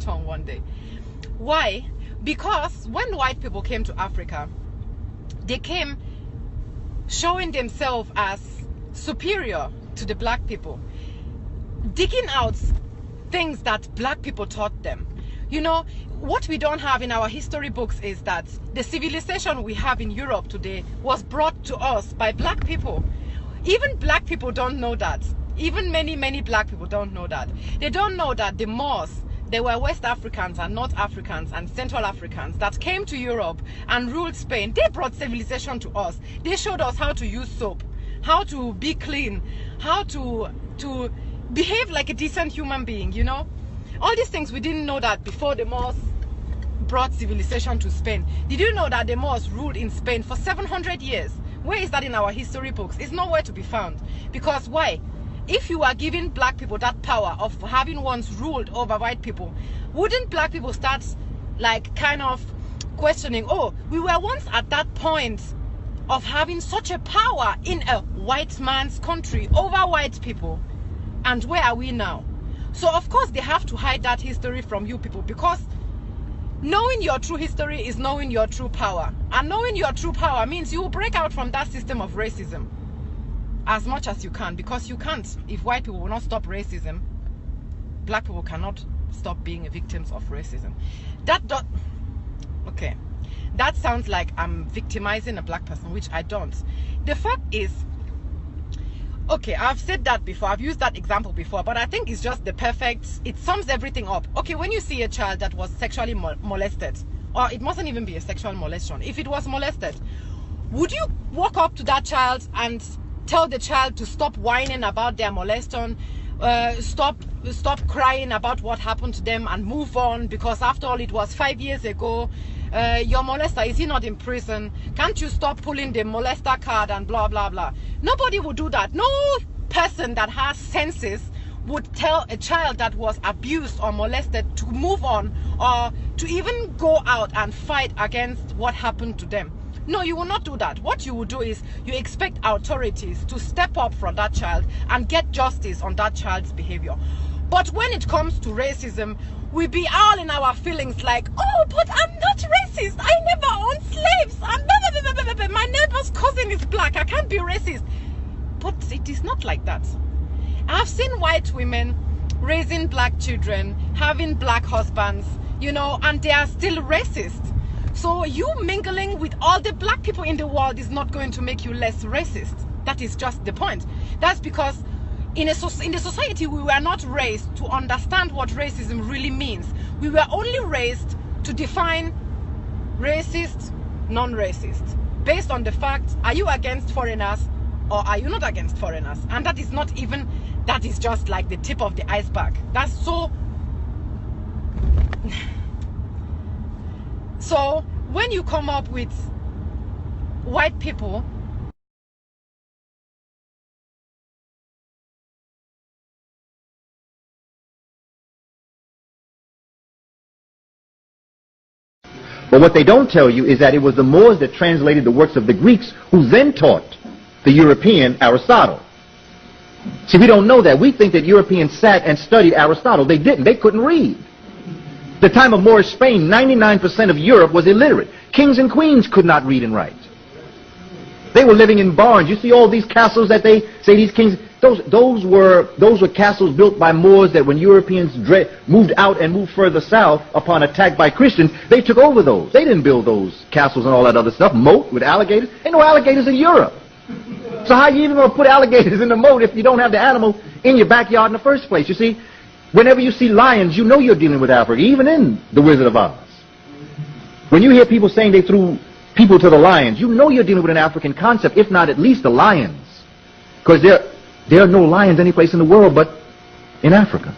tongue one day. Why? Because when white people came to Africa, they came showing themselves as superior to the black people, digging out things that black people taught them. You know, what we don't have in our history books is that the civilization we have in Europe today was brought to us by black people. Even black people don't know that. Even many black people don't know that. They don't know that the Moors, they were West Africans and North Africans and Central Africans that came to Europe and ruled Spain. They brought civilization to us. They showed us how to use soap, how to be clean, how to behave like a decent human being, you know. All these things we didn't know that before the Moors brought civilization to Spain. Did you know that the Moors ruled in Spain for 700 years? Where is that in our history books? It's nowhere to be found. Because why? If you are giving black people that power of having once ruled over white people, wouldn't black people start like kind of questioning, oh, we were once at that point of having such a power in a white man's country over white people, and where are we now? So of course they have to hide that history from you people, because knowing your true history is knowing your true power, and knowing your true power means you will break out from that system of racism as much as you can, because you can't. If white people will not stop racism, black people cannot stop being victims of racism. Okay, that sounds like I'm victimizing a black person, which I don't. The fact is, okay, I've said that before, I've used that example before, but I think it's just the perfect, it sums everything up. Okay, when you see a child that was sexually molested, or it mustn't even be a sexual molestation, if it was molested, would you walk up to that child and tell the child to stop whining about their molestation, stop crying about what happened to them and move on, because after all it was 5 years ago, your molester, is he not in prison? Can't you stop pulling the molester card and blah blah blah? Nobody would do that. No person that has senses would tell a child that was abused or molested to move on, or to even go out and fight against what happened to them. No, you will not do that. What you will do is you expect authorities to step up for that child and get justice on that child's behavior. But when it comes to racism, we be all in our feelings like, oh, but I'm not racist. I never owned slaves. My neighbor's cousin is black. I can't be racist. But it is not like that. I've seen white women raising black children, having black husbands, you know, and they are still racist. So you mingling with all the black people in the world is not going to make you less racist. That is just the point. That's because in the society we were not raised to understand what racism really means. We were only raised to define racist, non-racist, based on the fact, are you against foreigners or are you not against foreigners? And that is not even, that is just like the tip of the iceberg. That's so... So when you come up with white people but what they don't tell you is that it was the Moors that translated the works of the Greeks, who then taught the European Aristotle. See, we don't know that. We think that Europeans sat and studied Aristotle. They didn't. They couldn't read. The time of Moorish Spain, 99% of Europe was illiterate. Kings and queens could not read and write. They were living in barns. You see all these castles that they say these kings, those were castles built by Moors that when Europeans moved out and moved further south upon attack by Christians, they took over those. They didn't build those castles and all that other stuff. Moat with alligators. Ain't no alligators in Europe. So how are you even going to put alligators in the moat if you don't have the animal in your backyard in the first place? You see, whenever you see lions, you know you're dealing with Africa, even in The Wizard of Oz. When you hear people saying they threw people to the lions, you know you're dealing with an African concept, if not at least the lions. Because there are no lions any place in the world but in Africa.